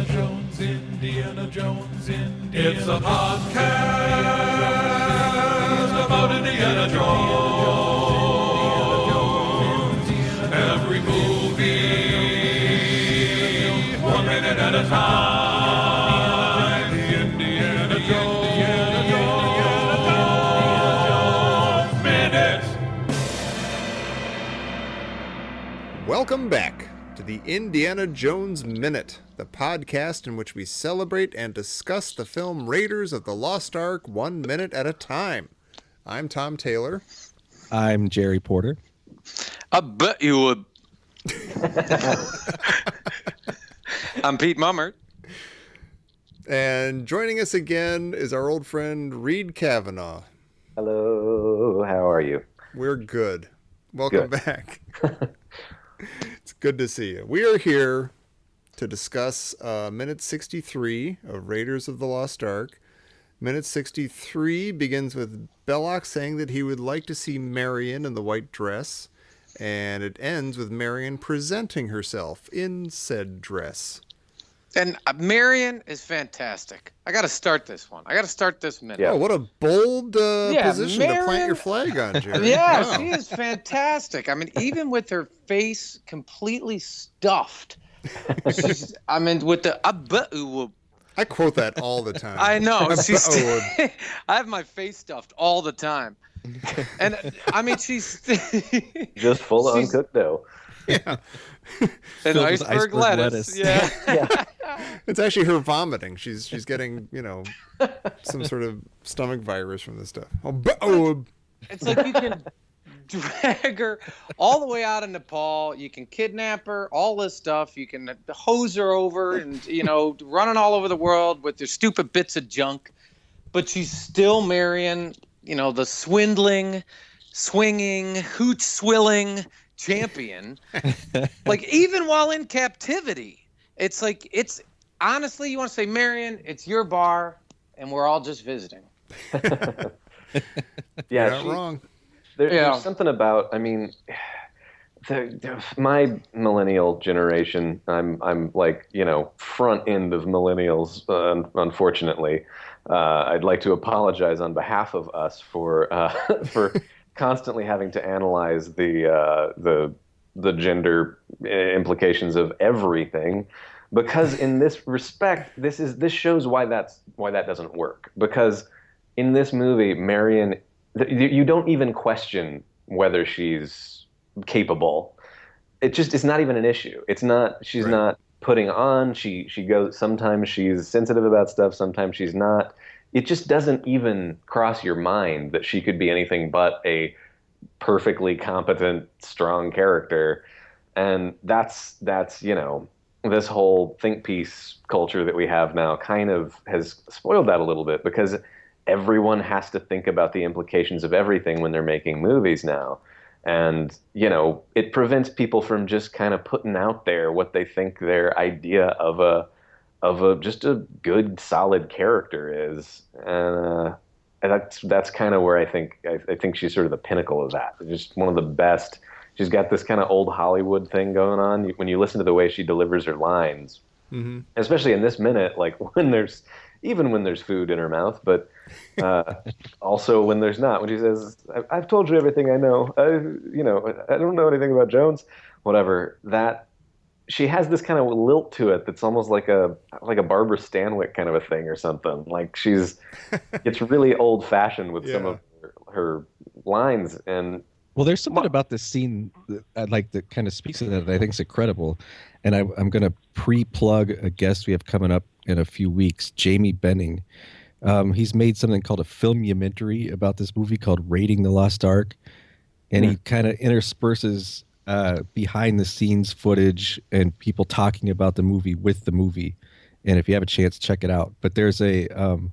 Indiana Jones. It's a podcast about Indiana Jones. Every movie, 1 minute at a time. Indiana Jones Minute. Welcome back to the Indiana Jones Minute, the podcast in which we celebrate and discuss the film Raiders of the Lost Ark 1 minute at a time. I'm Tom Taylor. I'm Jerry Porter. I bet you would. I'm Pete Mummert. And joining us again is our old friend Reed Cavanah. Hello, how are you? We're good. Welcome back. It's good to see you. We are here to discuss minute 63 of Raiders of the Lost Ark. Minute 63 begins with Belloq saying that he would like to see Marion in the white dress, and it ends with Marion presenting herself in said dress. And Marion is fantastic. I got to start this one. I got to start this minute. Yeah. Oh, what a bold position Marion, to plant your flag on, Jerry. Yeah, wow. She is fantastic. I mean, even with her face completely stuffed. With the I bet you would. I quote that all the time. I know. I have my face stuffed all the time. And I mean, she's just full of uncooked dough. Yeah. And iceberg lettuce. Yeah. It's actually her vomiting. She's getting, some sort of stomach virus from this stuff. It's like you can drag her all the way out of Nepal. You can kidnap her, all this stuff. You can hose her over and, running all over the world with their stupid bits of junk. But she's still Marion, the swindling, swinging, hooch swilling champion. Like, even while in captivity, it's like, honestly, you want to say, Marion, it's your bar and we're all just visiting. You're not wrong. There's something about, my millennial generation, I'm like, front end of millennials, unfortunately. I'd like to apologize on behalf of us for constantly having to analyze the gender implications of everything, because in this respect, this shows why that doesn't work. Because in this movie, Marion, you don't even question whether she's capable. It's not even an issue. She's not putting on. She goes, sometimes she's sensitive about stuff, sometimes she's not. It just doesn't even cross your mind that she could be anything but a perfectly competent, strong character. And that's this whole think piece culture that we have now kind of has spoiled that a little bit, because everyone has to think about the implications of everything when they're making movies now. And, it prevents people from just kind of putting out there what they think their idea of just a good, solid character is. And that's kind of where I think she's sort of the pinnacle of that. Just one of the best. She's got this kind of old Hollywood thing going on. When you listen to the way she delivers her lines, especially in this minute, like when there's food in her mouth, but also when there's not. When she says, "I've told you everything I know. I don't know anything about Jones." Whatever. That she has this kind of lilt to it that's almost like a Barbara Stanwyck kind of a thing or something. Like it's really old fashioned with some of her lines. And well, there's something about this scene that kind of speaks to that I think is incredible. And I'm going to pre-plug a guest we have coming up in a few weeks, Jamie Benning. He's made something called a filmumentary about this movie called Raiding the Lost Ark. And he kind of intersperses behind the scenes footage and people talking about the movie with the movie. And if you have a chance, check it out. But there's an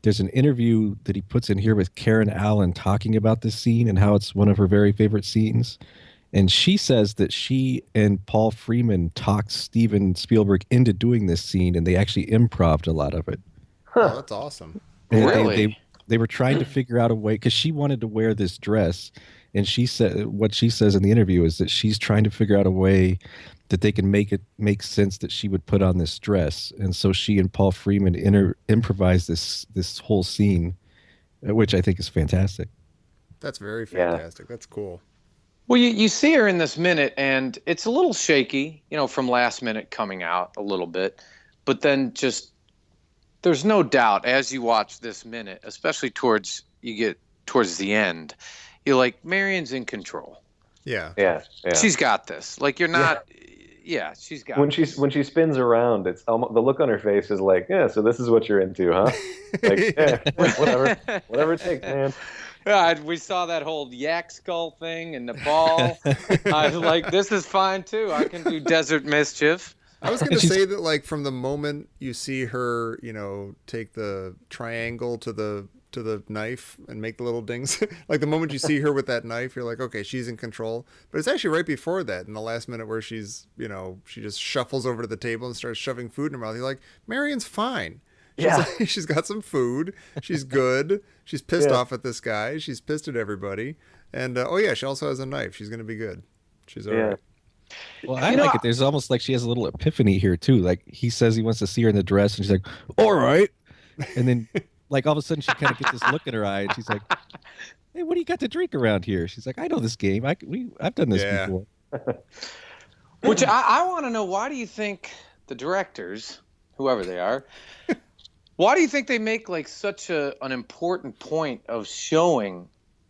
interview that he puts in here with Karen Allen talking about this scene and how it's one of her very favorite scenes. And she says that she and Paul Freeman talked Steven Spielberg into doing this scene, and they actually improv'd a lot of it. Oh, that's awesome. And Really? They were trying to figure out a way, because she wanted to wear this dress, And she said what she says in the interview is that she's trying to figure out a way that they can make it make sense that she would put on this dress. And so she and Paul Freeman improvised this whole scene, which I think is fantastic. That's very fantastic. That's cool. Well, you see her in this minute, and it's a little shaky, from last minute coming out a little bit. But then just, there's no doubt as you watch this minute, especially you get towards the end, you're like, Marion's in control. Yeah. She's got this. Like, you're not. Yeah, she's got this. When she spins around, it's almost, the look on her face is like, yeah, so this is what you're into, huh? Like, yeah, whatever it takes, man. Yeah, we saw that whole yak skull thing in Nepal. I was like, this is fine too. I can do desert mischief. I was going to say that, like, from the moment you see her, take the triangle to the knife and make the little dings, like the moment you see her with that knife, you're like, okay, she's in control. But it's actually right before that, in the last minute, where she's, she just shuffles over to the table and starts shoving food in her mouth. You're like, Marion's fine. She's got some food. She's good. She's pissed off at this guy. She's pissed at everybody. And, she also has a knife. She's going to be good. She's all right. Well, I like it. There's almost like she has a little epiphany here, too. Like, he says he wants to see her in the dress, and she's like, all right. And then, like, all of a sudden, she kind of gets this look in her eye, and she's like, hey, what do you got to drink around here? She's like, I know this game. I've done this before. Which I want to know, why do you think the directors, whoever they are, why do you think they make like such an important point of showing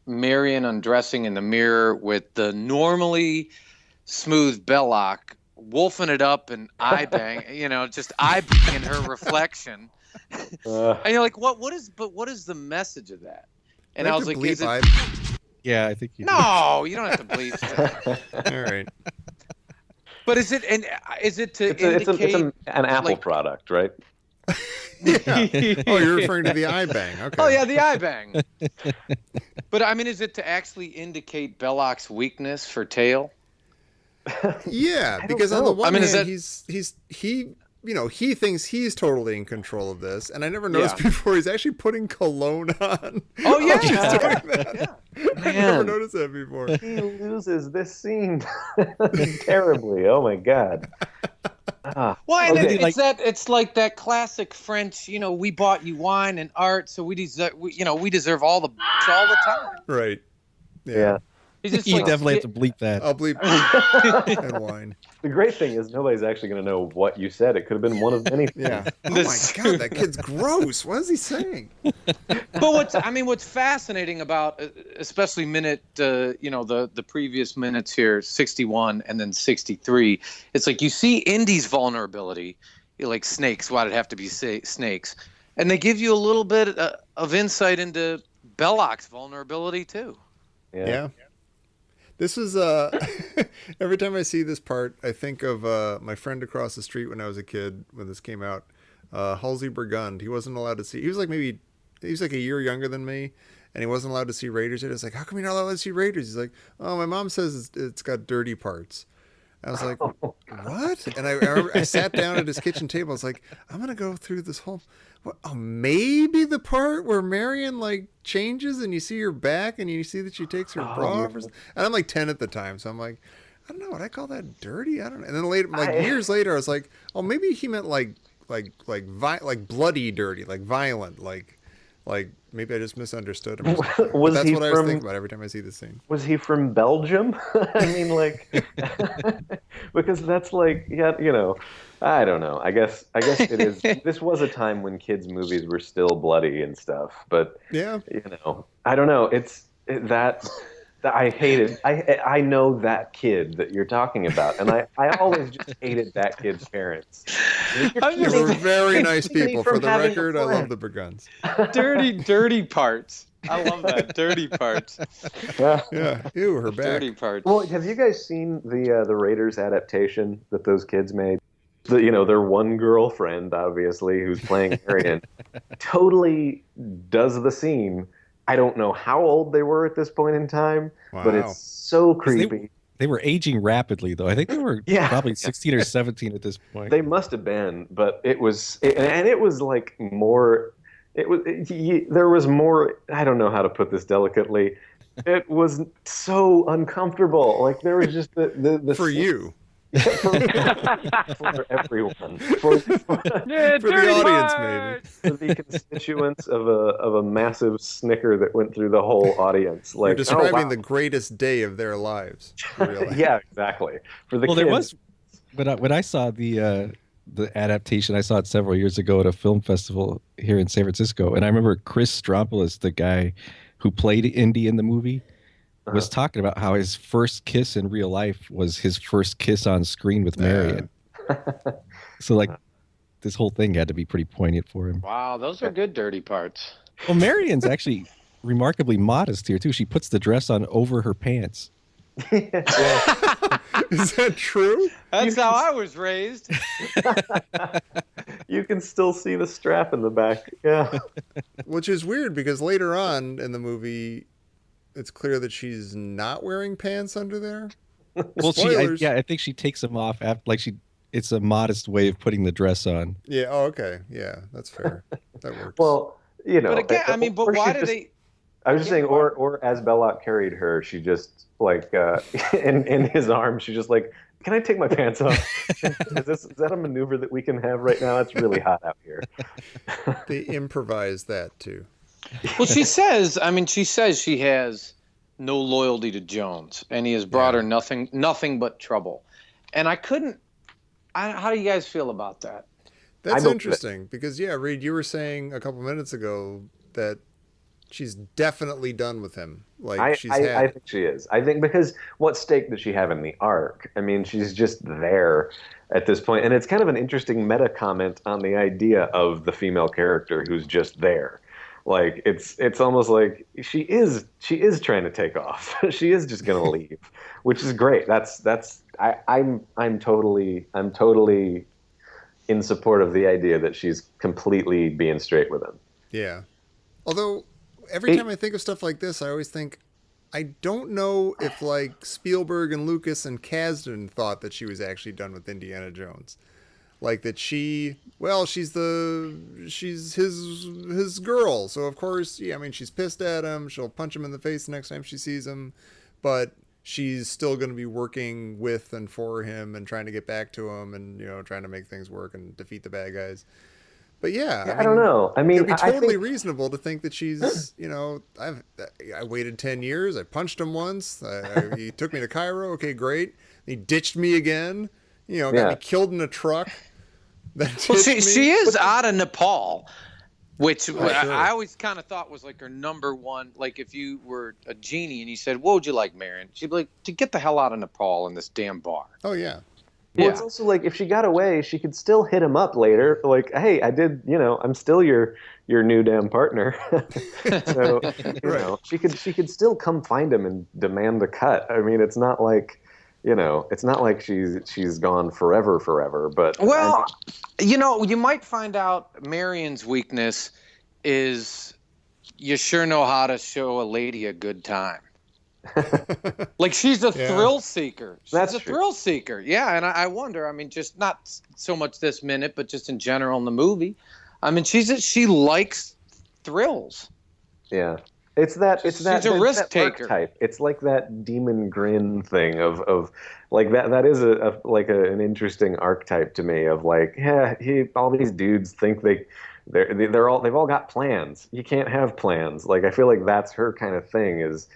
Marion undressing in the mirror with the normally smooth Belloq wolfing it up and eye bang, just eye banging her reflection? And you're like, what is the message of that? And I was like, is it? Yeah, I think you do. No, you don't have to bleep that. All right. But is it to indicate it's an Apple product, right? Yeah. Oh, you're referring to the eye bang. Okay. Oh yeah, the eye bang. But I mean, is it to actually indicate Belloq's weakness for Tail? Yeah, because on the one hand, that... he thinks he's totally in control of this, and I never noticed before he's actually putting cologne on. Oh yeah, she's doing that. Yeah. I never noticed that before. He loses this scene terribly. Oh my god. Well, and it's like that classic French. We bought you wine and art, so we deserve all the time. Right. Yeah. You definitely have to bleep that. I'll bleep and wine. The great thing is nobody's actually going to know what you said. It could have been one of many things. Yeah. Oh my god, that kid's gross. What is he saying? But what's fascinating about, especially minute, the previous minutes here, 61 and then 63, it's like you see Indy's vulnerability, like snakes. Why'd it have to be snakes? And they give you a little bit of insight into Belloq's vulnerability too. Yeah. This is every time I see this part, I think of my friend across the street when I was a kid when this came out, Halsey Burgund. He wasn't allowed to see. He was like a year younger than me, and he wasn't allowed to see Raiders yet. I was like, how come you're not allowed to see Raiders? He's like, oh, my mom says it's got dirty parts. I was like, what? And I remember I sat down at his kitchen table. I was like, I'm gonna go through this whole. Maybe the part where Marion like changes and you see her back and you see that she takes her bra off. And I'm like 10 at the time, so I'm like, I don't know, would I call that dirty? I don't know. And then later, years later, I was like, oh, maybe he meant like bloody dirty, like violent, like maybe I just misunderstood him. That's what I was thinking about every time I see this scene. Was he from Belgium? I mean, like, because that's like, I don't know. I guess it is. This was a time when kids' movies were still bloody and stuff, but I don't know. That I hated. I know that kid that you're talking about, and I always just hated that kid's parents. They were very nice people. For the record, I love the Burgunds. Dirty parts. I love that. Dirty parts. Yeah. Ew, her back. Dirty parts. Well, have you guys seen the Raiders adaptation that those kids made? Their one girlfriend, obviously, who's playing Marion, totally does the scene. I don't know how old they were at this point in time, but it's so creepy. They were aging rapidly, though. I think they were probably 16 or 17 at this point. They must have been, but it was like more. There was more. I don't know how to put this delicately. it was so uncomfortable. Like there was just the For you. for everyone, Yeah, For the audience, maybe. for the constituents of a massive snicker that went through the whole audience. You're Like, describing oh, the greatest day of their lives. You wow. realize. Yeah, exactly. For the Well, kids, there was when I saw the adaptation, I saw it several years ago at a film festival here in San Francisco, and I remember Chris Stroumboulus, the guy who played Indy in the movie, was talking about how his first kiss in real life was his first kiss on screen with Marion. So like this whole thing had to be pretty poignant for him. Wow, those are good dirty parts. Well, Marion's actually remarkably modest here too. She puts the dress on over her pants. Is that true? That's how I was raised. you can still see the strap in the back. Yeah. Which is weird because later on in the movie, it's clear that she's not wearing pants under there. Well, Spoilers. I think she takes them off after, like it's a modest way of putting the dress on. Yeah. Oh, okay. Yeah, that's fair. That works. Well, you know. But again, I mean, but or why she do just- they? I was just saying, or as Belloq carried her, she just like in his arms, she just like, can I take my pants off? Is that a maneuver that we can have right now? It's really hot out here. They improvise that too. Well, she says she has no loyalty to Jones, and he has brought her nothing but trouble. And how do you guys feel about that? That's interesting because Reed, you were saying a couple minutes ago that she's definitely done with him. Like I had. think she is. I think because what stake does she have in the arc? I mean, she's just there at this point, and it's kind of an interesting meta comment on the idea of the female character who's just there. Like it's almost like she is trying to take off. She is just going to leave, which is great. I'm totally in support of the idea that she's completely being straight with him. Yeah. Although every time I think of stuff like this, I always think I don't know if like Spielberg and Lucas and Kasdan thought that she was actually done with Indiana Jones. Like that she's his girl. So of course, I mean, she's pissed at him. She'll punch him in the face the next time she sees him, but she's still going to be working with and for him and trying to get back to him and, trying to make things work and defeat the bad guys. But I don't know. I mean, it'd be totally think reasonable to think that she's, I waited 10 years. I punched him once. He took me to Cairo. Okay, great. He ditched me again. Got me killed in a truck. She is out of Nepal, which sure. I always kind of thought was like her number one. Like if you were a genie and you said, "What would you like, Marion?" She'd be like, "To get the hell out of Nepal in this damn bar." Oh yeah. Well, it's also like if she got away, she could still hit him up later. Like, hey, I did, I'm still your new damn partner. So, she could still come find him and demand a cut. I mean, it's not like, she's gone forever. But you might find out Marion's weakness is you sure know how to show a lady a good time. Like she's a thrill seeker. She's a thrill seeker. Yeah, and I wonder. I mean, just not so much this minute, but just in general in the movie. I mean, she likes thrills. Yeah, she's a risk taker. Archetype. It's like that demon grin thing of like that. That is an interesting archetype to me. Of like, all these dudes think they've all got plans. You can't have plans. Like I feel like that's her kind of thing. Is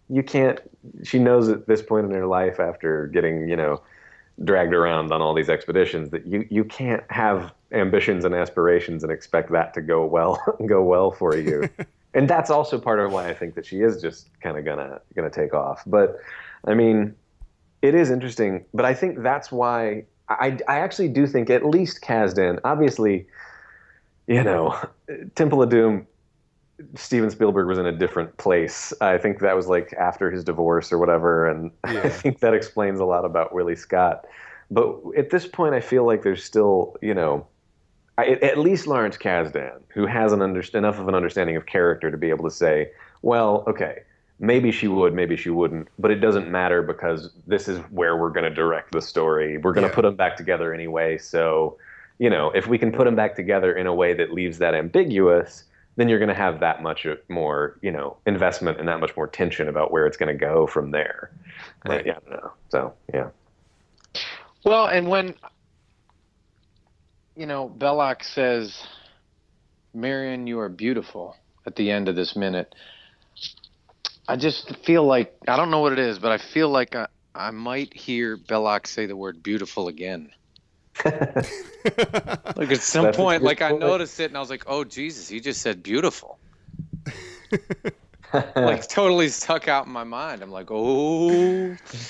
you can't. She knows at this point in her life, after getting dragged around on all these expeditions, that you can't have ambitions and aspirations and expect that to go well for you. And that's also part of why I think that she is just kind of gonna take off. But I mean, it is interesting. But I think that's why I actually do think at least Kasdan, obviously, Temple of Doom. Steven Spielberg was in a different place. I think that was like after his divorce or whatever, and I think that explains a lot about Willie Scott. But at this point, I feel like there's still, at least Lawrence Kasdan, who has enough of an understanding of character to be able to say, well, okay, maybe she would, maybe she wouldn't, but it doesn't matter because this is where we're going to direct the story. We're going to put them back together anyway. So, if we can put them back together in a way that leaves that ambiguous, then you're going to have that much more, investment and that much more tension about where it's going to go from there. Right. Yeah, I don't know. So, yeah. Well, and when, Belloq says, Marion, you are beautiful at the end of this minute, I just feel like, I don't know what it is, but I feel like I might hear Belloq say the word beautiful again. Like at some That's a point, good like I point. noticed it and I was like, oh, Jesus, he just said beautiful. Like totally stuck out in my mind. I'm like, oh.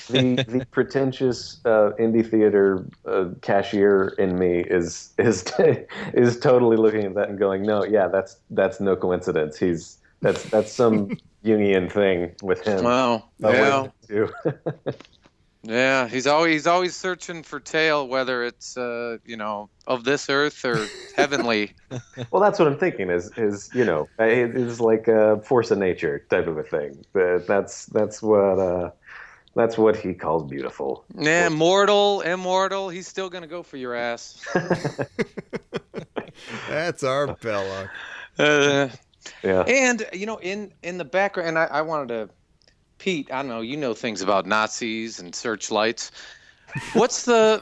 The pretentious indie theater cashier in me is is totally looking at that and going, no, yeah, that's no coincidence. That's some Jungian thing with him. Wow. With him too. Yeah, he's always searching for tail, whether it's of this earth or heavenly. Well, that's what I'm thinking. Is like a force of nature type of a thing. That's what he calls beautiful. Yeah, mortal, immortal. He's still gonna go for your ass. That's our Belloq. Yeah. And in the background, and I wanted to, Pete, I don't know, you know things about Nazis and searchlights. What's the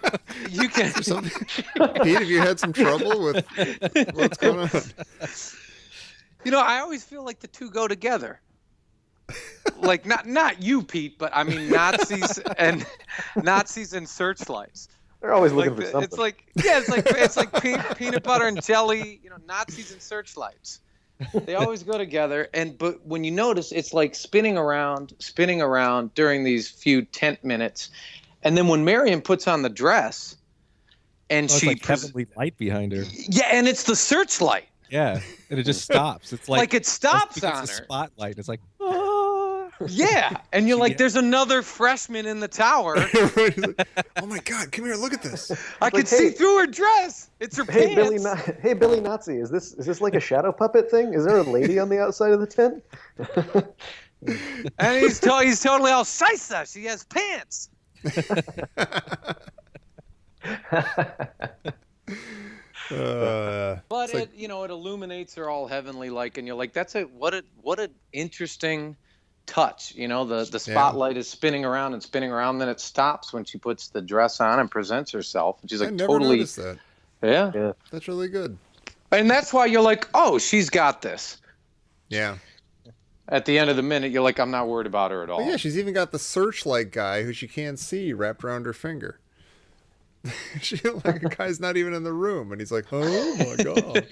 you can Pete, have you had some trouble with what's going on? I always feel like the two go together. Like not you, Pete, but I mean Nazis and searchlights. They're always looking Like for something. it's like peanut butter and jelly, Nazis and searchlights. They always go together, but when you notice, it's like spinning around during these few tent minutes, and then when Marion puts on the dress, and It's like heavenly light behind her. yeah, and it's the searchlight, Yeah, and it just stops. It's like it stops on a her. spotlight. It's like, Yeah, and you're like, there's another freshman in the tower. Everybody's like, oh my God, come here, look at this. I can see through her dress. It's her Hey pants. Billy Nazi, is this like a shadow puppet thing? Is there a lady on the outside of the tent? And he's totally all Scheisse. She has pants. But it illuminates her all heavenly like, and you're like, that's what an interesting touch. The spotlight is spinning around, then it stops when she puts the dress on and presents herself. And she's like, I never totally noticed that. Yeah. That's really good. And that's why you're like, oh, she's got this. Yeah. At the end of the minute, you're like, I'm not worried about her at all. Well, yeah, she's even got the searchlight guy who she can't see wrapped around her finger. A guy's not even in the room, and he's like, "Oh my God!"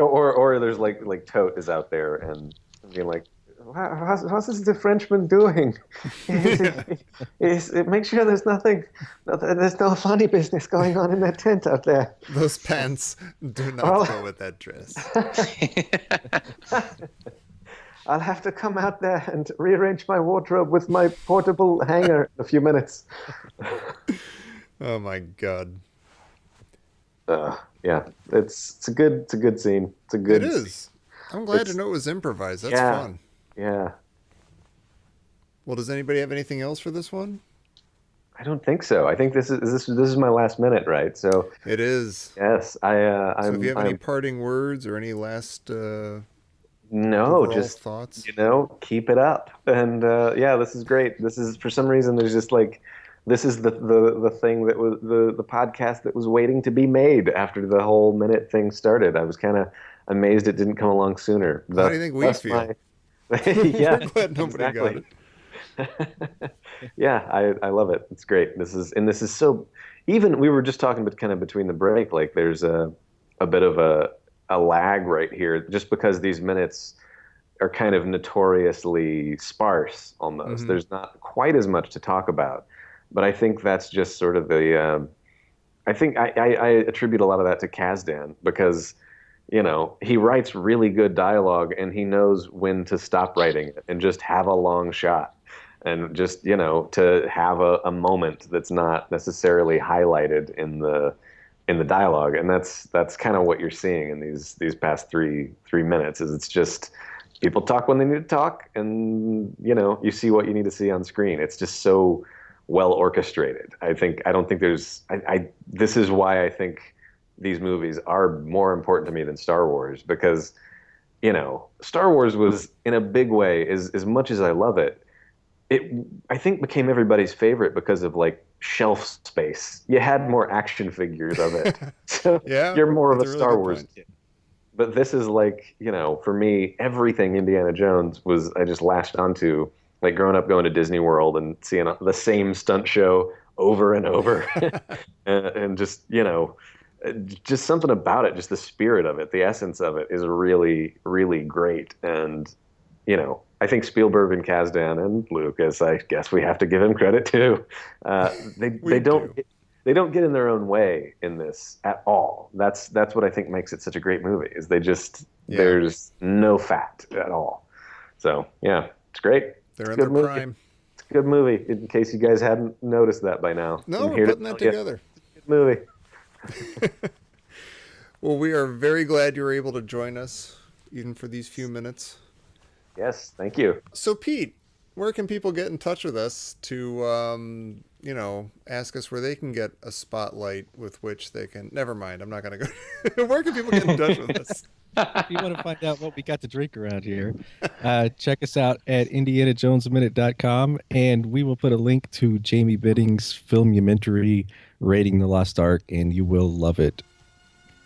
Or there's like Tote is out there and being like, "What is the Frenchman doing? Make sure there's there's no funny business going on in that tent out there." Those pants do not go with that dress. I'll have to come out there and rearrange my wardrobe with my portable hanger in a few minutes. Oh my God. Yeah, it's a good scene. It's a good. It is. I'm glad to know it was improvised. That's fun. Yeah. Well, does anybody have anything else for this one? I don't think so. I think this is my last minute, right? So it is. Yes, So if you have any parting words or any last just thoughts, keep it up. And this is great. This is, for some reason, there's just like, this is the thing that was the podcast that was waiting to be made after the whole minute thing started. I was kind of amazed it didn't come along sooner. How do you think we feel? Yeah, we're glad nobody got it. Yeah, I love it. It's great. This is so. Even we were just talking, but kind of between the break, like there's a bit of a lag right here, just because these minutes are kind of notoriously sparse almost. Mm-hmm. There's not quite as much to talk about, but I think that's just sort of the. I think I attribute a lot of that to Kazdan, because he writes really good dialogue and he knows when to stop writing it and just have a long shot. And just, to have a moment that's not necessarily highlighted in the dialogue. And that's kind of what you're seeing in these past three minutes, is it's just people talk when they need to talk, and you see what you need to see on screen. It's just so well orchestrated. This is why I think these movies are more important to me than Star Wars because, Star Wars was in a big way, as much as I love it, I think became everybody's favorite because of like shelf space. You had more action figures of it. So Yeah, you're more of a that's a really Star good Wars point. kid. But this is like, for me, everything Indiana Jones I just latched onto, like growing up going to Disney World and seeing the same stunt show over and over. and just, just something about it, just the spirit of it, the essence of it is really, really great. And, I think Spielberg and Kasdan and Lucas, I guess we have to give him credit too. They don't. do. They don't get in their own way in this at all. That's what I think makes it such a great movie. Is there's no fat at all. So yeah, it's great. They're It's in a their good movie. prime. It's a good movie. In case you guys hadn't noticed that by now. No, I'm we're here to putting that tell you, together. it's a good movie. Well, we are very glad you were able to join us, even for these few minutes. Yes, thank you. So, Pete, where can people get in touch with us to, ask us where they can get a spotlight with which they can... Never mind, I'm not going to go... Where can people get in touch with us? If you want to find out what we got to drink around here, check us out at indianajonesminute.com, and we will put a link to Jamie Bidding's filmumentary Raiding the Lost Ark, and you will love it.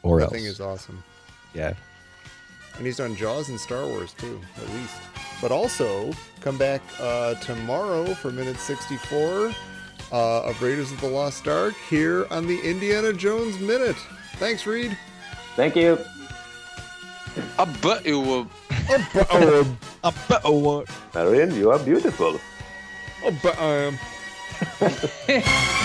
Or That else. thing is awesome. Yeah. And he's done Jaws and Star Wars, too, at least. But also, come back tomorrow for minute 64 of Raiders of the Lost Ark here on the Indiana Jones Minute. Thanks, Reed. Thank you. I bet you will. Marion, you are beautiful. I am.